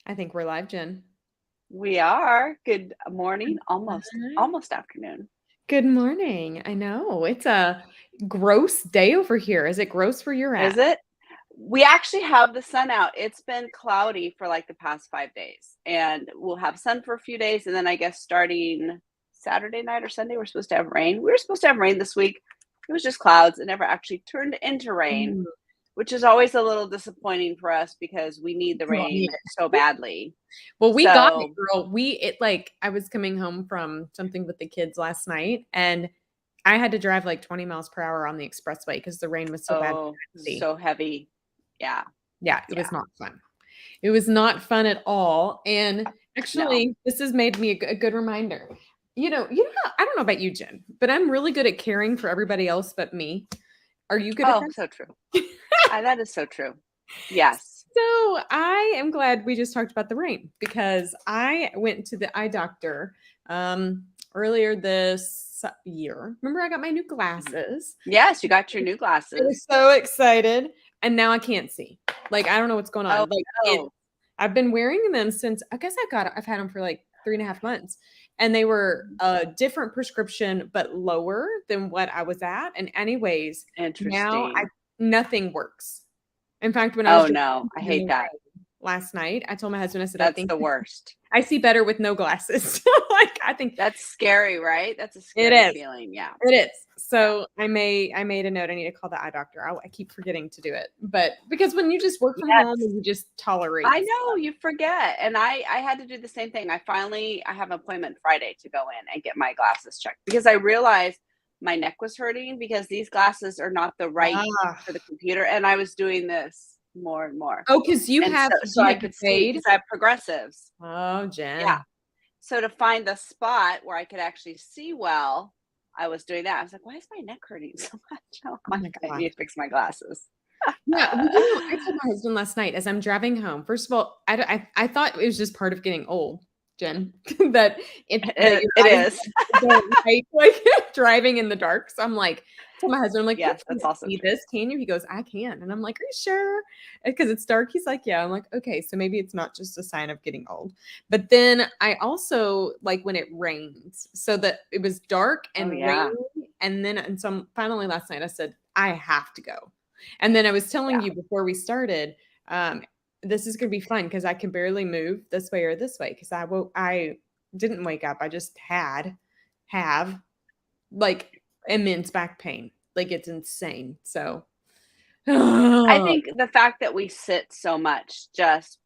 I think we're live, Jen. We are. Good morning, almost Hi. almost afternoon. Good morning. I know it's a gross day over here. Is it gross where you're Is at? it? We actually have the sun out. It's been cloudy for like the past 5 days, and we'll have sun for a few days, and then I guess starting Saturday night or Sunday, we're supposed to have rain. We were supposed to have rain this week. It was just clouds. It never actually turned into rain, Mm, which is always a little disappointing for us because we need the we all need rain so it. badly. Well, we got it, So, girl. I was coming home from something with the kids last night, and I had to drive like 20 miles per hour on the expressway because the rain was so bad. oh, See, so heavy. Yeah, yeah, it was yeah. not fun. It was not fun at all. And No. actually, this has made me a good reminder. I don't know about you, Jen, but I'm really good at caring for everybody else but me. Are you good at Oh, that? so true. That is so true. Yes. So I am glad we just talked about the rain because I went to the eye doctor earlier this year. Remember, I got my new Mhm. glasses. Yes, you got your new I was glasses. so excited, and now I can't see. Like I don't know what's going Oh, on. Like it, no. I've been wearing them since I guess I've had them for like 3.5 months, and they were Mhm. a different prescription but lower than what I was at. And anyways, now I Interesting. nothing works. In fact, when I was Oh, driving no. I in the hate that. rain last night, I told my husband, I said, "I That's think the worst. I see better with no glasses." Like, I think That's scary, right? That's a it scary is. feeling. Yeah. It is. Yeah. So I made a note. I need to call the eye doctor. I keep forgetting to do it, but because when you just work from home Yes. and you just tolerate I stuff. know, you forget. And I had to do the same thing. I have an appointment Friday to go in and get my glasses checked because I realized my neck was hurting because these glasses are not the right Ah. for the computer, and I was doing this more and more. Oh, because you And have so do you I have the could see fade? because I have progressives. Oh, Yeah. Jen. So to find the spot where I could actually see well, I was doing that. I was like, "Why is my neck hurting so much?" Oh Oh my, my I need gosh. to fix my glasses. Yeah, well, I told my husband last night as I'm driving home. First of all, I thought it was just part of getting old, Jen, that It your it eyes is. don't like driving in the dark. So I'm like, told my husband, I'm like, "You Yes, that's can't also see true. this, can you?" He goes, "I can." And I'm like, "Are you sure?" Because it's dark. He's like, "Yeah." I'm like, "Okay, so maybe it's not just a sign of getting old." But then I also like when it rains, so that it was dark Oh, and yeah. rainy, and so finally last night I said, "I have to go." And then I was telling Yeah. you before we started, um, this is gonna be fun because I can barely move this way or this way because I didn't wake up. I just have like immense back pain. Like it's insane. So I oh, think the fact that we sit so much just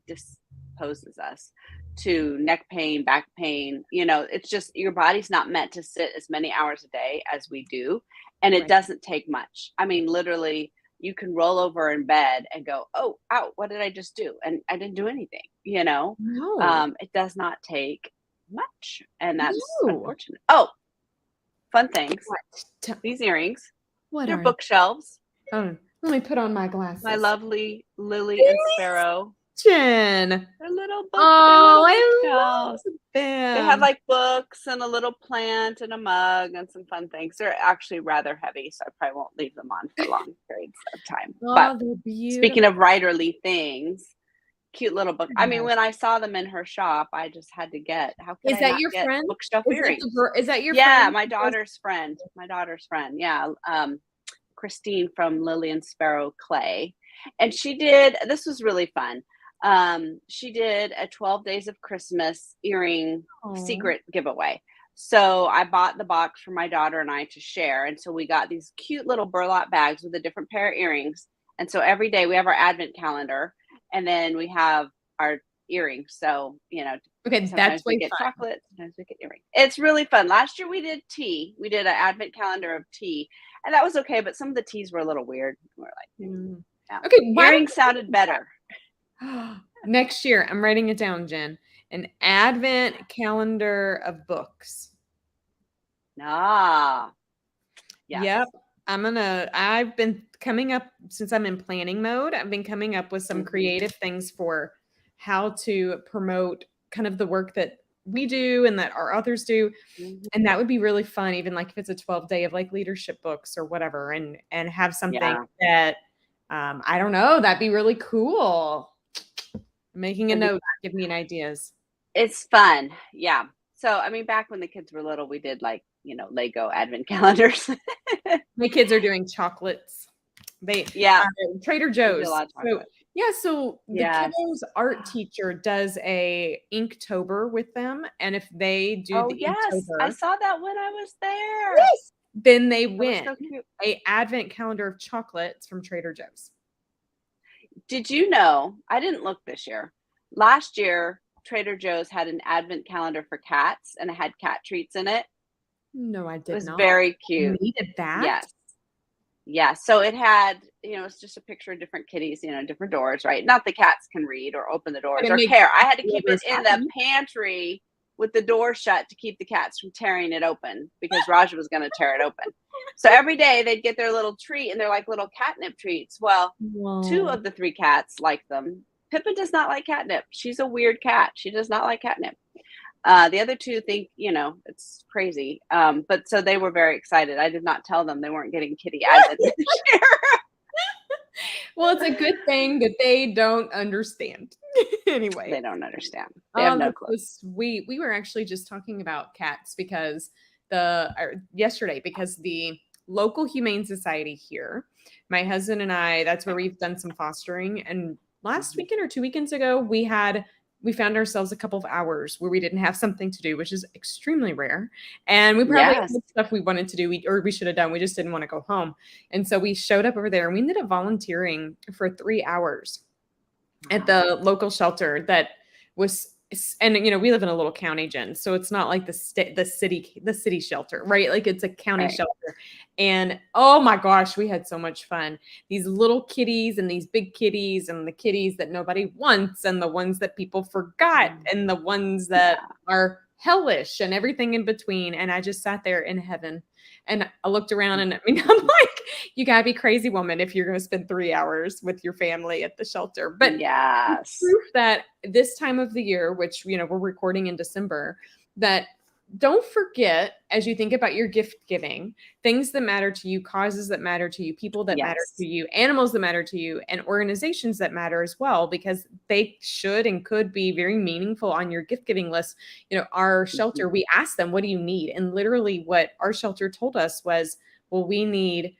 disposes us to neck pain, back pain. It's just your body's not meant to sit as many hours a day as we do. And it right. doesn't take much. I mean, literally, you can roll over in bed and go, "Oh, ow, what did I just do?" And I didn't do anything. No. It does not take much. And that's No. unfortunate. Oh, fun things. What? These earrings, What they're are bookshelves. oh, let me put on my My glasses. lovely Lily and Sparrow. Jen. They're Oh, little I bookshelves. love They have them. like books and a little plant and a mug and some fun things. They're actually rather heavy, so I probably won't leave them on for long periods of time. But Oh, they're speaking of beautiful. writerly things, cute little book. I mean, when I saw them in her shop, I just had to get. How could Is I that not your get friend? bookshelf earrings? Is that your Yeah, friend my who does daughter's friend. My daughter's friend. Yeah, Christine from Lily and Sparrow Clay. And she did, this was really fun. She did a 12 Days of Christmas earring Oh. secret giveaway. So I bought the box for my daughter and I to share. And so we got these cute little burlap bags with a different pair of earrings. And so every day we have our advent calendar and then we have our earrings. So, Okay, that's sometimes we way get fun. chocolate, sometimes we get earrings. It's really fun. Last year we did tea. We did an advent calendar of tea, and that was okay. But some of the teas were a little weird. We're like, Mm. yeah. Okay, why don't Earrings sounded better. next year, I'm writing it down, Jen. An advent calendar of books. Ah, Yep. yes. I've been coming up since I'm in planning mode. I've been coming up with some Hmm. creative things for how to promote kind of the work that we do and that our authors do. Hmm. And that would be really fun, even like if it's a 12 day of like leadership books or whatever, and have something Yeah. that I don't know, that'd be really cool. Making a note, give me an ideas. It's fun. Yeah. So, I mean, back when the kids were little, we did like, Lego advent calendars. My kids are doing chocolates. They Yeah. Trader We do a Joe's. lot of So chocolate. yeah, so the Yes. kiddos art teacher does a Inktober with them, and if they do Oh, the yes. I Inktober, saw that when I was there. yes, then they That was win so cute. a advent calendar of chocolates from Trader Joe's. Did you know? I didn't look this year. Last year, Trader Joe's had an advent calendar for cats and it had cat treats in it. No, I It did was not. very cute. Needed that. Yes. Yeah, so it had, it's just a picture of different kitties, different doors, right? Not the cats can read or open the doors But it or makes care. I had to keep it whoever's in the happy. pantry with the door shut to keep the cats from tearing it open because Raja was going to tear it open. So every day they'd get their little treat and they're like little catnip treats. Well, two Whoa. of the three cats like them. Pippa does not like catnip. She's a weird cat. She does not like catnip. The other two think, it's crazy. But so they were very excited. I did not tell them they weren't getting kitty advent this year. Well, it's a good thing that they don't understand. Anyway. They don't understand. They have no clue. That's sweet. We were actually just talking about cats because yesterday, because the local humane society here, my husband and I, that's where we've done some fostering. And last weekend or 2 weekends ago, we found ourselves a couple of hours where we didn't have something to do, which is extremely rare. And we probably Yes. had stuff we wanted to do, or we should have done. We just didn't want to go home. And so we showed up over there and we ended up volunteering for 3 hours at the local shelter that was, and we live in a little county, Jen, so it's not like the city shelter, right? Like it's a county Right. shelter. And oh my gosh, we had so much fun. These little kitties and these big kitties and the kitties that nobody wants and the ones that people forgot and the ones that are hellish and everything in between. And I just sat there in heaven. And I looked around and I'm like, you gotta be crazy, woman, if you're gonna spend 3 hours with your family at the shelter. But yes, proof that this time of the year, which we're recording in December, that don't forget, as you think about your gift giving, things that matter to you, causes that matter to you, people that matter to you, animals that matter to you, and organizations that matter as well, because they should and could be very meaningful on your gift giving list. Our shelter, we asked them, what do you need? And literally what our shelter told us was, well, we need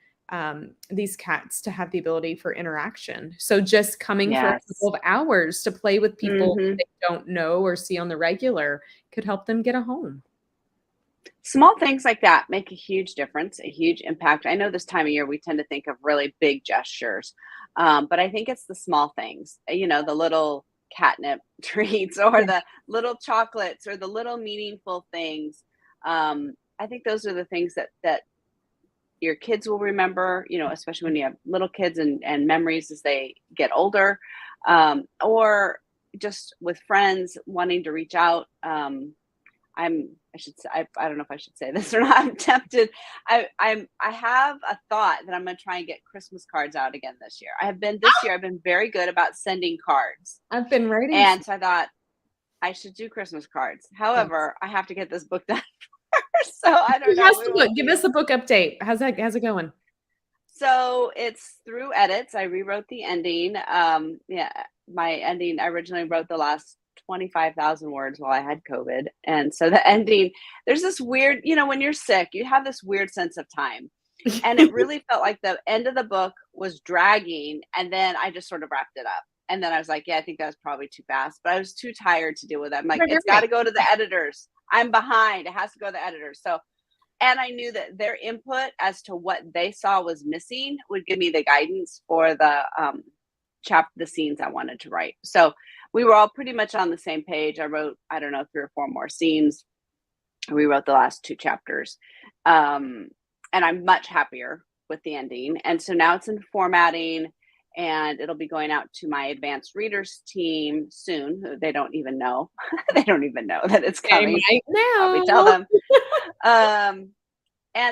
these cats to have the ability for interaction. So just coming for a couple of hours to play with people they don't know or see on the regular could help them get a home. Small things like that make a huge difference, a huge impact. I know this time of year we tend to think of really big gestures, but I think it's the small things, the little catnip treats or the little chocolates or the little meaningful things. I think those are the things that your kids will remember, especially when you have little kids and memories as they get older, or just with friends wanting to reach out. I don't know if I should say this or not. I'm tempted. I have a thought that I'm going to try and get Christmas cards out again this year. I've been very good about sending cards. I've been writing. And so I thought I should do Christmas cards. However, I have to get this book done first. So I don't know. Give us a book update. How's it going? So it's through edits. I rewrote the ending. My ending, I originally wrote the last 25,000 words while I had COVID. And so the ending, there's this weird, when you're sick, you have this weird sense of time. And it really felt like the end of the book was dragging. And then I just sort of wrapped it up. And then I was like, yeah, I think that was probably too fast, but I was too tired to deal with it. I'm like, it's got to go to the editors. I'm behind. It has to go to the editors. So, and I knew that their input as to what they saw was missing would give me the guidance for the the scenes I wanted to write. So we were all pretty much on the same page. I wrote, 3 or 4 more scenes. We wrote the last 2 chapters. And I'm much happier with the ending. And so now it's in formatting and it'll be going out to my advanced readers team soon. They don't even know. They don't even know that it's coming. Right now. We tell them.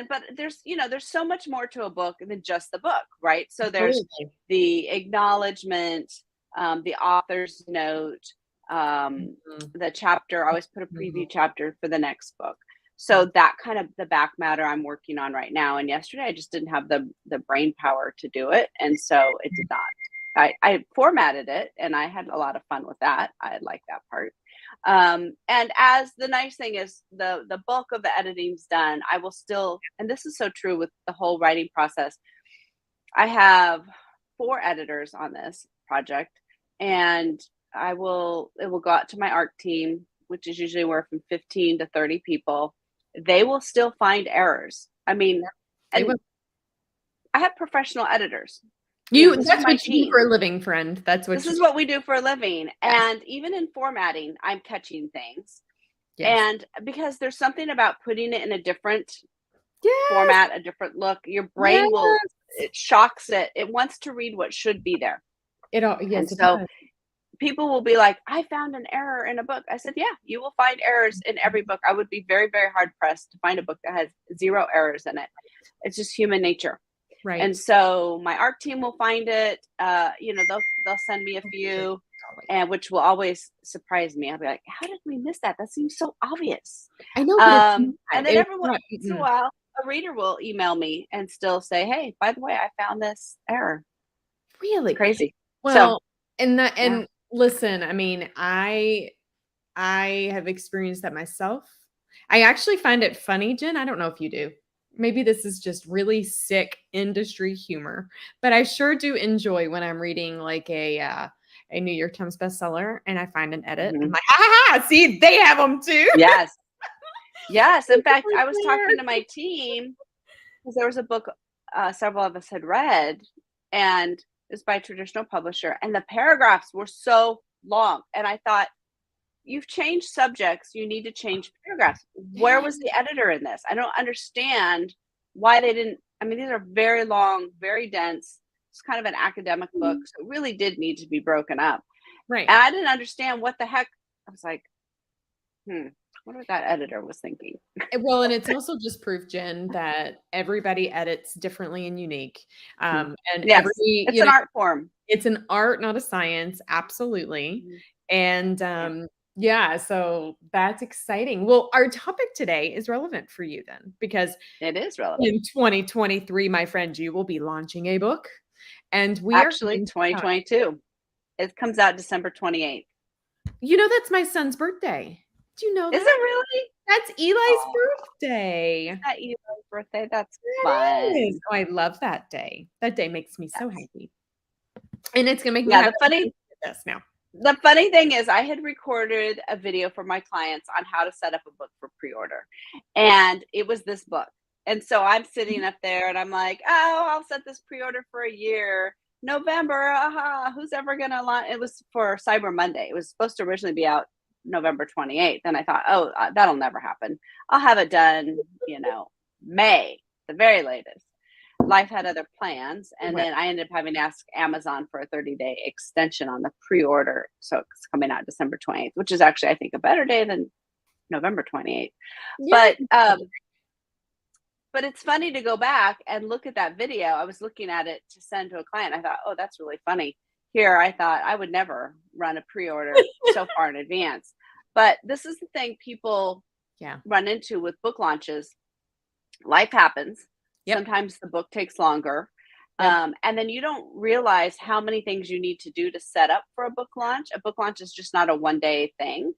But there's so much more to a book than just the book, right? So there's the acknowledgement, the author's note, the chapter. I always put a preview chapter for the next book. So that kind of the back matter I'm working on right now. And yesterday I just didn't have the brain power to do it. And so it did not. I formatted it, and I had a lot of fun with that. I like that part. And as the nice thing is, the bulk of the editing's done, I will still, and this is so true with the whole writing process. I have 4 editors on this project, and it will go out to my art team, which is usually anywhere from 15 to 30 people. They will still find errors. I mean, and I have professional editors. That's what you do for a living, friend. This is what we do for a living. Yes. And even in formatting, I'm catching things. Yes. And because there's something about putting it in a different format, a different look, your brain it shocks it. It wants to read what should be there. And so people will be like, I found an error in a book. I said, yeah, you will find errors in every book. I would be very, very hard pressed to find a book that has 0 errors in it. It's just human nature. Right. And so my art team will find it. They'll send me a few, and which will always surprise me. I'll be like, how did we miss that? That seems so obvious. I know. And then every once in a while, a reader will email me and still say, hey, by the way, I found this error. Really? Crazy. Well, so, listen, I mean, I have experienced that myself. I actually find it funny, Jen. I don't know if you do. Maybe this is just really sick industry humor, but I sure do enjoy when I'm reading like a New York Times bestseller and I find an edit. I'm like, ha, see, they have them too. Yes. Yes. In fact, I was talking to my team because there was a book several of us had read, and it's by a traditional publisher, and the paragraphs were so long. And I thought, you've changed subjects. You need to change paragraphs. Where was the editor in this? I don't understand why they didn't. I mean, these are very long, very dense. It's kind of an academic book. So it really did need to be broken up. Right. And I didn't understand what the heck. I was like, what that editor was thinking. Well, and it's also just proof, Jen, that everybody edits differently and unique. And yes, it's an art form. It's an art, not a science. Absolutely. And yeah, so that's exciting. Well, our topic today is relevant for you then, because it is relevant. In 2023, my friend, you will be launching a book, and we actually 2022. It comes out December 28th. That's my son's birthday. Do you know that? Is it really? That's Eli's birthday. Is that Eli's birthday? That's fun. Oh, I love that day. That day makes me so happy. And it's gonna make me happy The funny thing is, I had recorded a video for my clients on how to set up a book for pre-order, and it was this book. And so I'm sitting up there and I'm like, oh, I'll set this pre-order for a year. November, who's ever gonna launch? It was for Cyber Monday. It was supposed to originally be out November 28th. And I thought, oh, that'll never happen. I'll have it done, May, the very latest. Life had other plans. And then I ended up having to ask Amazon for a 30-day extension on the pre-order. So it's coming out December 28th, which is actually, I think, a better day than November 28th. Yeah. But it's funny to go back and look at that video. I was looking at it to send to a client. I thought, oh, that's really funny. Here, I thought I would never run a pre-order so far in advance. But this is the thing people run into with book launches. Life happens. Sometimes the book takes longer. And then you don't realize how many things you need to do to set up for a book launch. A book launch is just not a one-day thing.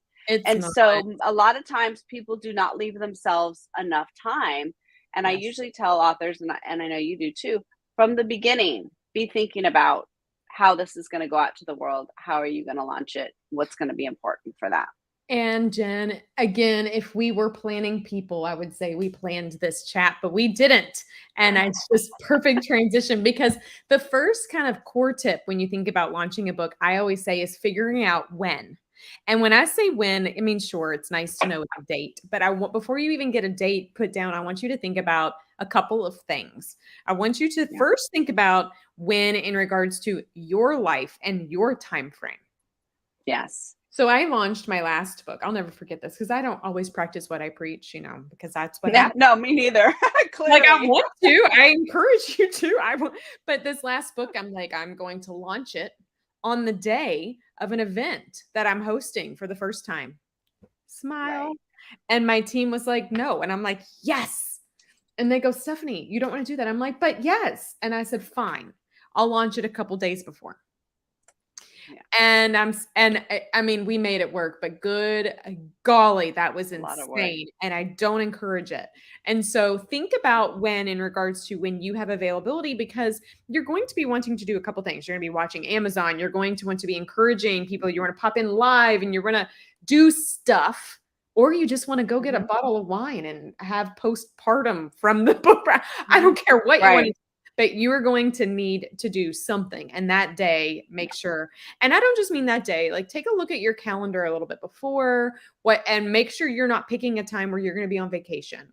So a lot of times people do not leave themselves enough time. And I usually tell authors, and I know you do too, from the beginning, be thinking about how this is going to go out to the world. How are you going to launch it? What's going to be important for that? And Jen, again, if we were planning people, I would say we planned this chat, but we didn't. And it's just perfect transition, because the first kind of core tip when you think about launching a book, I always say, is figuring out when. And when I say when, I mean, sure, it's nice to know a date, but before you even get a date put down, I want you to think about a couple of things. I want you to first think about when in regards to your life and your time frame. Yes. So I launched my last book. I'll never forget this, because I don't always practice what I preach, because that's what happens. No, me neither. Like, I want to. I encourage you to. But this last book, I'm like, I'm going to launch it on the day of an event that I'm hosting for the first time. Smile. Right. And my team was like, no. And I'm like, yes. And they go, Stephanie, you don't want to do that. I'm like, but yes. And I said, fine. I'll launch it a couple days before. Yeah. And I mean, we made it work, but good golly, that was A lot of work. insane. And I don't encourage it. And so think about when, in regards to when you have availability, because you're going to be wanting to do a couple things. You're going to be watching Amazon. You're going to want to be encouraging people. You want to pop in live and you're going to do stuff. Or you just want to go get a bottle of wine and have postpartum from the book. I don't care what you want to do, but you are going to need to do something. And that day, make sure. And I don't just mean that day, like take a look at your calendar a little bit before and make sure you're not picking a time where you're going to be on vacation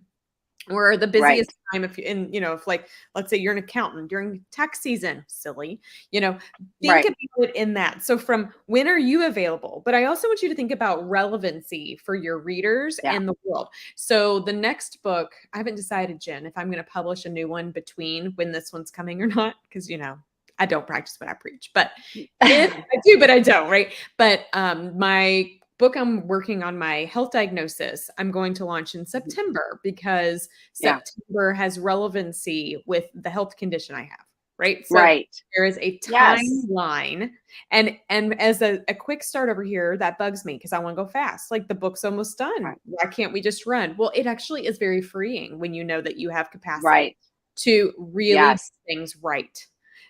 or the busiest time. If you, and you know, if like, let's say you're an accountant during tax season, silly, you know, think about it in that. So from when are you available? But I also want you to think about relevancy for your readers and the world. So the next book, I haven't decided, Jen, if I'm going to publish a new one between when this one's coming or not. Cause you know, I don't practice what I preach, but if I do, but I don't, right? But my book, I'm working on my health diagnosis, I'm going to launch in September because September has relevancy with the health condition I have, right? So there is a timeline. And as a quick start over here, that bugs me because I want to go fast. Like the book's almost done. Why can't we just run? Well, it actually is very freeing when you know that you have capacity to really do things right.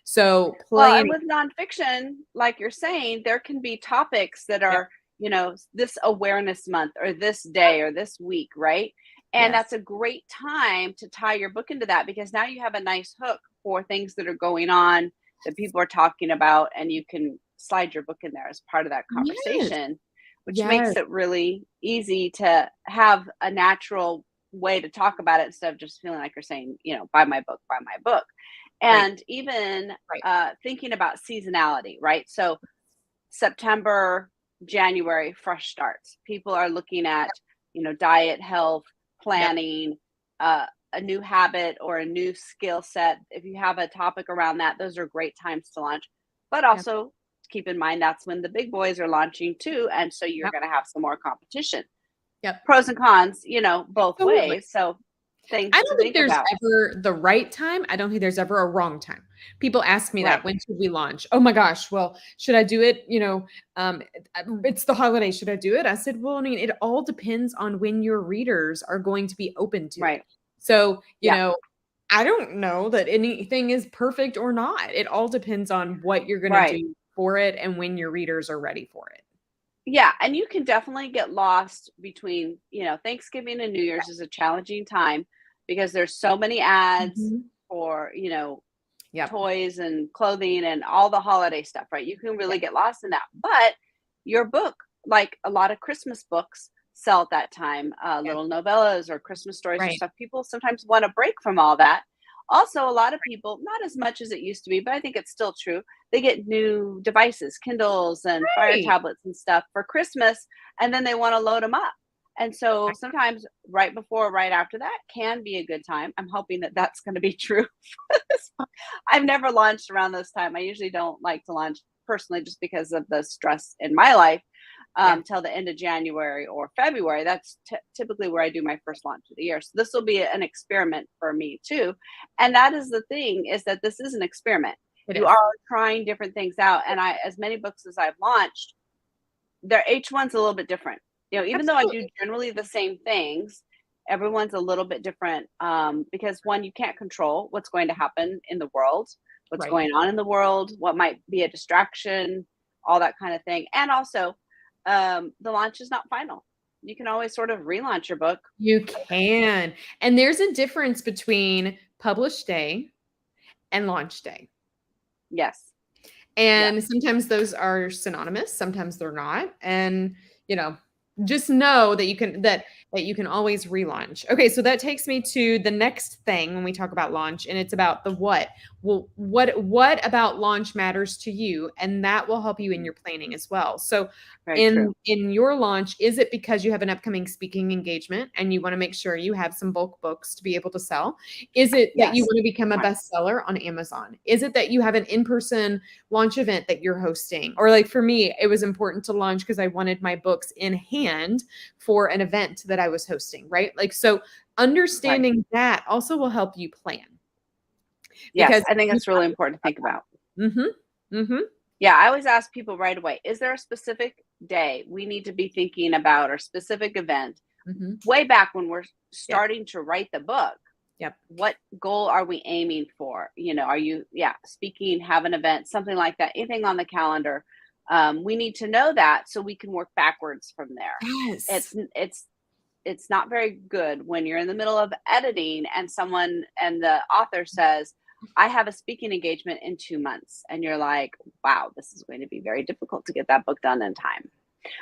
So and with nonfiction, like you're saying, there can be topics that are, you know, this awareness month or this day or this week, right? And that's a great time to tie your book into that because now you have a nice hook for things that are going on that people are talking about, and you can slide your book in there as part of that conversation, which makes it really easy to have a natural way to talk about it instead of just feeling like you're saying, you know, buy my book, buy my book. And even thinking about seasonality, right? So September, January, fresh starts. People are looking at, you know, diet, health, planning, a new habit or a new skill set. If you have a topic around that, those are great times to launch. But also keep in mind that's when the big boys are launching too. And so you're going to have some more competition. Pros and cons, you know, both ways. So things I don't think there's ever the right time. I don't think there's ever a wrong time. People ask me that, when should we launch? Oh my gosh, well, should I do it? You know, it's the holiday. Should I do it? I said, well, I mean, it all depends on when your readers are going to be open to it. So, you know, I don't know that anything is perfect or not. It all depends on what you're going to do for it and when your readers are ready for it. Yeah, and you can definitely get lost between, you know, Thanksgiving and New Year's is a challenging time because there's so many ads for, you know, toys and clothing and all the holiday stuff, right? You can really get lost in that. But your book, like a lot of Christmas books sell at that time, little novellas or Christmas stories or stuff. People sometimes want a break from all that. Also, a lot of people, not as much as it used to be, but I think it's still true. They get new devices, Kindles and Fire tablets and stuff for Christmas, and then they want to load them up. And so sometimes right before, right after that can be a good time. I'm hoping that that's going to be true for this book. I've never launched around this time. I usually don't like to launch personally just because of the stress in my life till the end of January or February. That's typically where I do my first launch of the year. So this will be an experiment for me too. And that is the thing, is that this is an experiment. You are trying different things out. And as many books as I've launched, each one's a little bit different. You know, even though I do generally the same things, everyone's a little bit different because one, you can't control what's going to happen in the world, what's going on in the world, what might be a distraction, all that kind of thing. And also, the launch is not final. You can always sort of relaunch your book. You can. And there's a difference between publish day and launch day. Yes. And sometimes those are synonymous, sometimes they're not. And, you know, just know that you can always relaunch. Okay, so that takes me to the next thing when we talk about launch, and it's about the what. Well, what about launch matters to you? And that will help you in your planning as well. So in your launch, is it because you have an upcoming speaking engagement and you want to make sure you have some bulk books to be able to sell? Is it that you want to become a bestseller on Amazon? Is it that you have an in-person launch event that you're hosting? Or like for me, it was important to launch because I wanted my books in hand for an event that I was hosting, right? Like, so understanding that also will help you plan. Yes, I think that's really important to think about. Yeah, I always ask people right away, is there a specific day we need to be thinking about or specific event? Mhm. Way back when we're Yep. starting to write the book, Yep. what goal are we aiming for? Are you, speaking, have an event, something like that, anything on the calendar? We need to know that so we can work backwards from there. Yes. It's not very good when you're in the middle of editing and the author says, I have a speaking engagement in 2 months. And you're like, wow, this is going to be very difficult to get that book done in time.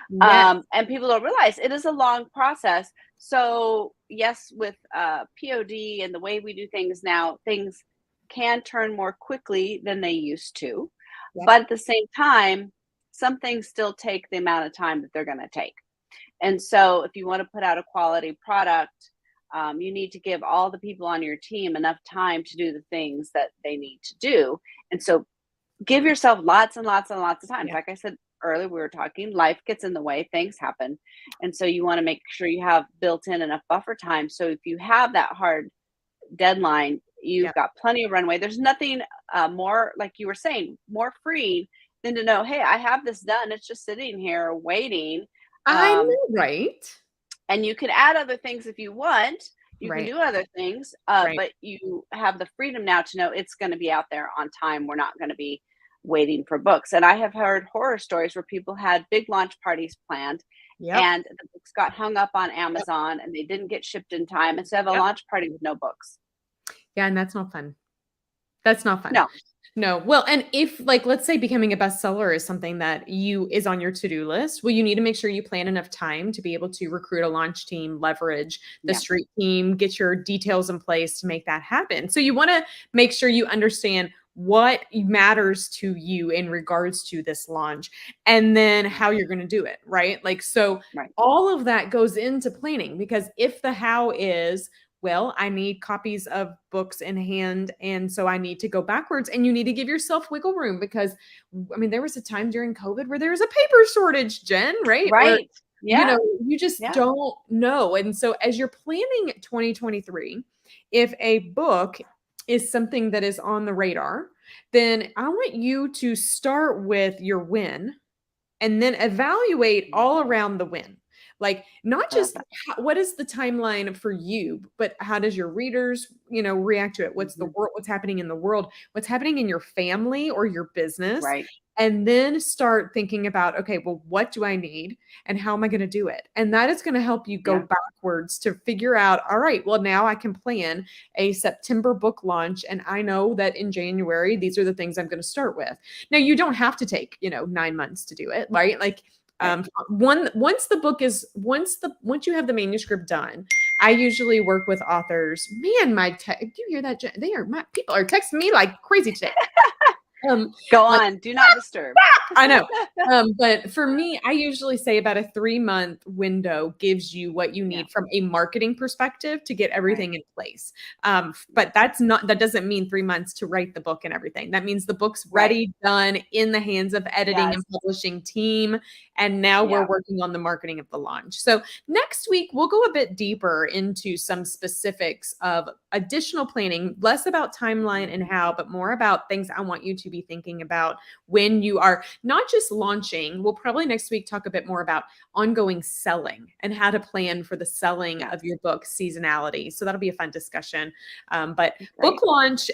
Yes. And people don't realize it is a long process. So yes, with POD and the way we do things now, things can turn more quickly than they used to. Yep. But at the same time, some things still take the amount of time that they're going to take. And so if you want to put out a quality product, you need to give all the people on your team enough time to do the things that they need to do. And so give yourself lots and lots and lots of time. Yeah. Like I said earlier, we were talking, life gets in the way, things happen. And so you want to make sure you have built in enough buffer time. So if you have that hard deadline, you've Yep. got plenty of runway. There's nothing more, like you were saying, more free than to know, hey, I have this done. It's just sitting here waiting. I Um, know, right? and you can add other things if you want. You can Right. do other things, Right. but you have the freedom now to know it's going to be out there on time. We're not going to be waiting for books. And I have heard horror stories where people had big launch parties planned Yep. and the books got hung up on Yep. Amazon and they didn't get shipped in time. And so have a Yep. launch party with no books. Yeah, and that's not fun. That's not fun. No. No. Well, and if like let's say becoming a bestseller is something that you is on your to-do list, well, you need to make sure you plan enough time to be able to recruit a launch team, leverage the Yeah. street team, get your details in place to make that happen. So you want to make sure you understand what matters to you in regards to this launch and then how you're going to do it, right? Like so Right. all of that goes into planning because if the how is well, I need copies of books in hand. And so I need to go backwards. And you need to give yourself wiggle room because, I mean, there was a time during COVID where there was a paper shortage, Jen, right? Where, Right. Yeah. you just Yeah. don't know. And so as you're planning 2023, if a book is something that is on the radar, then I want you to start with your win and then evaluate all around the win. Like not I love just that. what is the timeline for you, but how does your readers, react to it? What's the Mhm. world, what's happening in the world, what's happening in your family or your business? Right. And then start thinking about, okay, well, what do I need and how am I going to do it? And that is going to help you go Yeah. backwards to figure out, all right, well, now I can plan a September book launch. And I know that in January, these are the things I'm going to start with. Now, you don't have to take, 9 months to do it, right? Like Right. once the book is once you have the manuscript done, I usually work with authors. Man, do you hear that? They are my people are texting me like crazy today. Go Like on. Do not disturb. I know. But for me, I usually say about a 3-month window gives you what you Yeah. need from a marketing perspective to get Right. everything in place. But that doesn't mean 3 months to write the book and everything. That means the book's Right. ready, done, in the hands of editing Yes. and publishing team. And now we're Yeah. working on the marketing of the launch. So next week, we'll go a bit deeper into some specifics of additional planning, less about timeline and how, but more about things I want you to be thinking about when you are not just launching. We'll probably next week talk a bit more about ongoing selling and how to plan for the selling Yes. of your book seasonality. So that'll be a fun discussion. But book Great. launch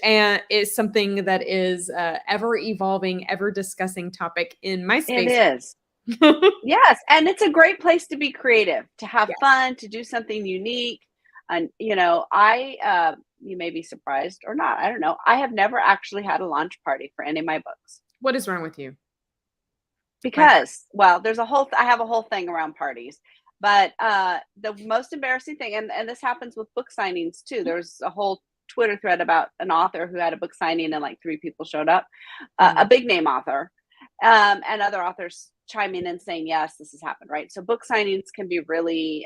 is something that is ever evolving, ever discussing topic in my It space. is. Yes, and it's a great place to be creative, to have Yeah. fun, to do something unique. And you may be surprised or not. I don't know. I have never actually had a launch party for any of my books What is wrong with you? Like, because, well, I have a whole thing around parties. But the most embarrassing thing, and this happens with book signings too. There's a whole Twitter thread about an author who had a book signing and like 3 people showed up, a big name author, and other authors chiming in saying, yes, this has happened, right? So book signings can be really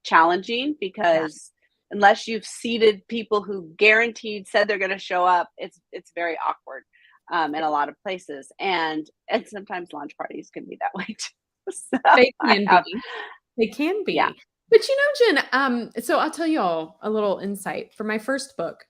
challenging yeah. because unless you've seated people who guaranteed said they're going to show up, it's very awkward in a lot of places. And sometimes launch parties can be that way too. So They I can have, be. They can yeah. be. But Jen, so I'll tell you all a little insight for my first book.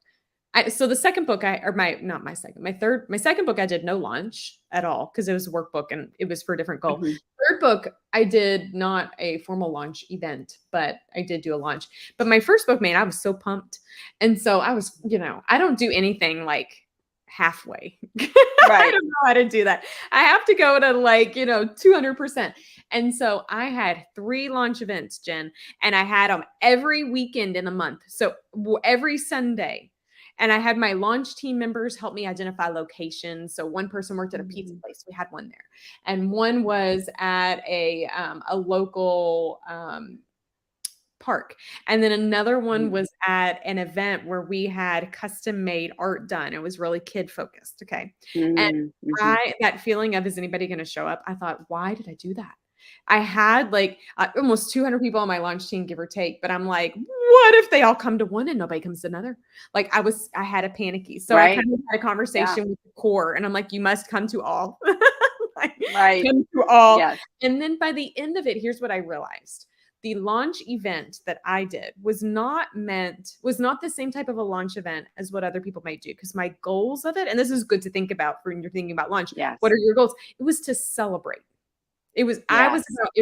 So the second book my second book, I did no launch at all because it was a workbook and it was for a different goal. Mhm. Third book, I did not a formal launch event, but I did do a launch. But my first book, man, I was so pumped. And so I was, I don't do anything like halfway. I Right. don't know how to do that. I have to go to 200%. And so I had 3 launch events, Jen, and I had them every weekend in a month. So every Sunday. And I had my launch team members help me identify locations. So one person worked at a pizza place. We had one there. And one was at a local park. And then another one was at an event where we had custom made art done. It was really kid focused. Okay. And Mm-hmm. that feeling of, is anybody going to show up? I thought, why did I do that? I had almost 200 people on my launch team, give or take. But I'm like, what if they all come to one and nobody comes to another? I had a panicky. So I Right. kind of had a conversation with the core and I'm like, you must come to all. Right. Come to all. Yes. And then by the end of it, here's what I realized. The launch event that I did was not the same type of a launch event as what other people might do. Because my goals of it, and this is good to think about when you're thinking about launch. Yes. What are your goals? It was to celebrate. It was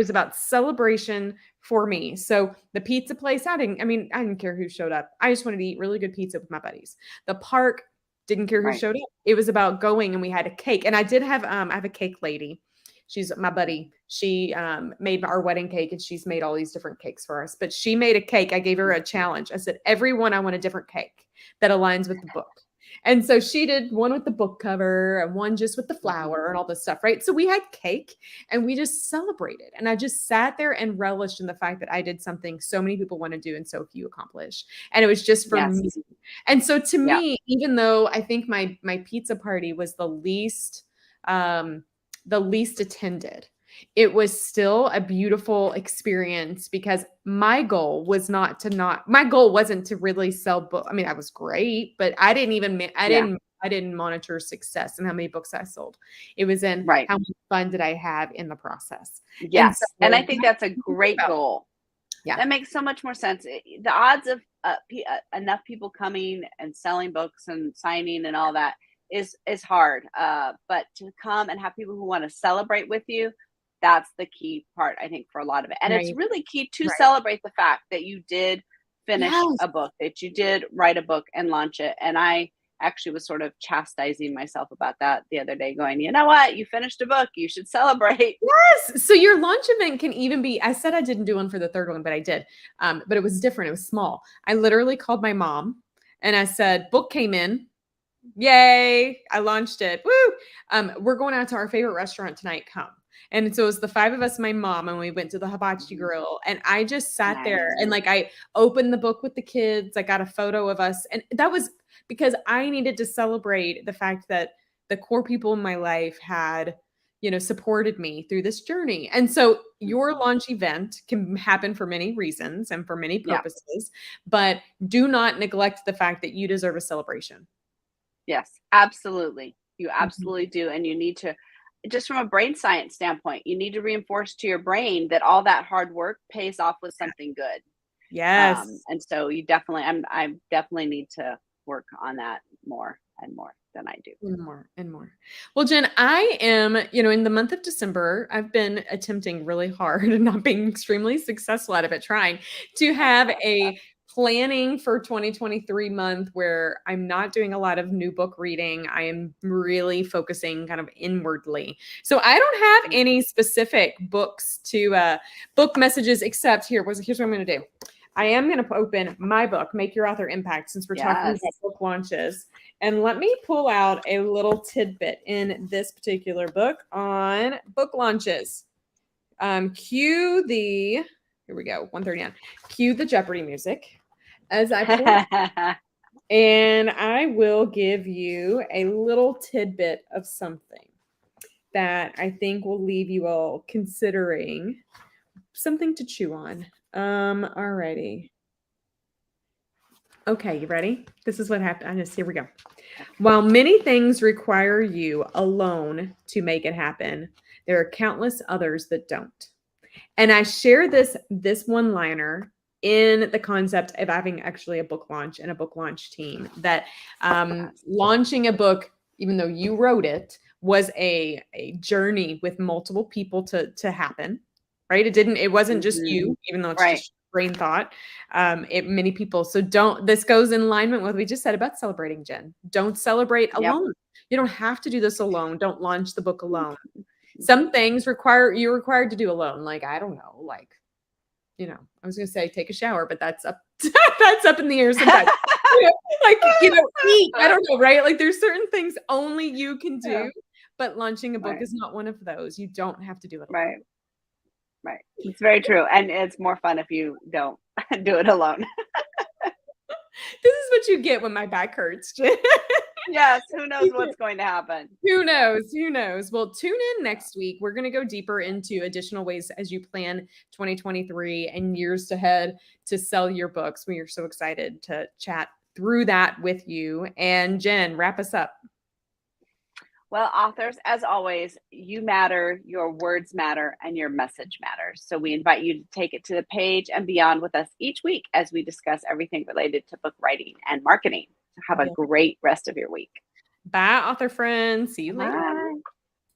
about celebration for me. So the pizza place, I didn't care who showed up. I just wanted to eat really good pizza with my buddies. The park, didn't care who showed up. It was about going, and we had a cake. And I did have I have a cake lady. She's my buddy. She made our wedding cake, and she's made all these different cakes for us. But she made a cake. I gave her a challenge. I said, everyone, I want a different cake that aligns with the book. And so she did one with the book cover and one just with the flower and all this stuff, right? So we had cake and we just celebrated. And I just sat there and relished in the fact that I did something so many people want to do and so few accomplish. And it was just for me. And so to me, even though I think my pizza party was the least attended, it was still a beautiful experience because my goal wasn't to really sell books. I mean, I was great, but I didn't monitor success and how many books I sold. It was in how much fun did I have in the process. Yes. And I think that's a great goal. Yeah. That makes so much more sense. The odds of enough people coming and selling books and signing and all that is hard. But to come and have people who want to celebrate with you, that's the key part, I think, for a lot of it. And it's really key to celebrate the fact that you did finish a book, that you did write a book and launch it. And I actually was sort of chastising myself about that the other day, going, you know what? You finished a book. You should celebrate. Yes. So your launch event can even be, I said I didn't do one for the third one, but I did. But it was different. It was small. I literally called my mom and I said, book came in. Yay. I launched it. Woo. We're going out to our favorite restaurant tonight. Come. And so it was the 5 of us, my mom, and we went to the hibachi grill. And I just sat there and I opened the book with the kids. I got a photo of us. And that was because I needed to celebrate the fact that the core people in my life had, supported me through this journey. And so your launch event can happen for many reasons and for many purposes, but do not neglect the fact that you deserve a celebration. Yes, absolutely. You absolutely do. And you need to, just from a brain science standpoint, you need to reinforce to your brain that all that hard work pays off with something good. Yes. And so you definitely, I definitely need to work on that more and more than I do. And more and more. Well, Jen, I am, in the month of December, I've been attempting really hard and not being extremely successful at it, trying to have a planning for 2023 month where I'm not doing a lot of new book reading. I am really focusing kind of inwardly. So I don't have any specific books to book messages, except here's what I'm going to do. I am going to open my book, Make Your Author Impact, since we're talking about book launches. And let me pull out a little tidbit in this particular book on book launches. Here we go, 139. Cue the Jeopardy music as I pull and I will give you a little tidbit of something that I think will leave you all considering something to chew on. Alrighty. Okay, you ready? This is what happened. Here we go. While many things require you alone to make it happen, there are countless others that don't. And I share this one-liner in the concept of having actually a book launch and a book launch team. That launching a book, even though you wrote it, was a journey with multiple people to happen, right? It wasn't just you, even though it's Right. just brain thought. Many people. So this goes in alignment with what we just said about celebrating, Jen. Don't celebrate alone. You don't have to do this alone. Don't launch the book alone. Some things you're required to do alone. Like, I don't know, like, I was going to say take a shower, but that's up, that's up in the air sometimes. Like, eat, I don't know, right? Like, there's certain things only you can do, but launching a book is not one of those. You don't have to do it alone. Right. It's very true. And it's more fun if you don't do it alone. This is what you get when my back hurts. Yes, who knows what's going to happen? Who knows? Who knows? Well, tune in next week. We're going to go deeper into additional ways as you plan 2023 and years ahead to sell your books. We are so excited to chat through that with you. And Jen, wrap us up. Well, authors, as always, you matter, your words matter, and your message matters. So we invite you to take it to the page and beyond with us each week as we discuss everything related to book writing and marketing. So have a great rest of your week. Bye, author friends. See you later. Bye.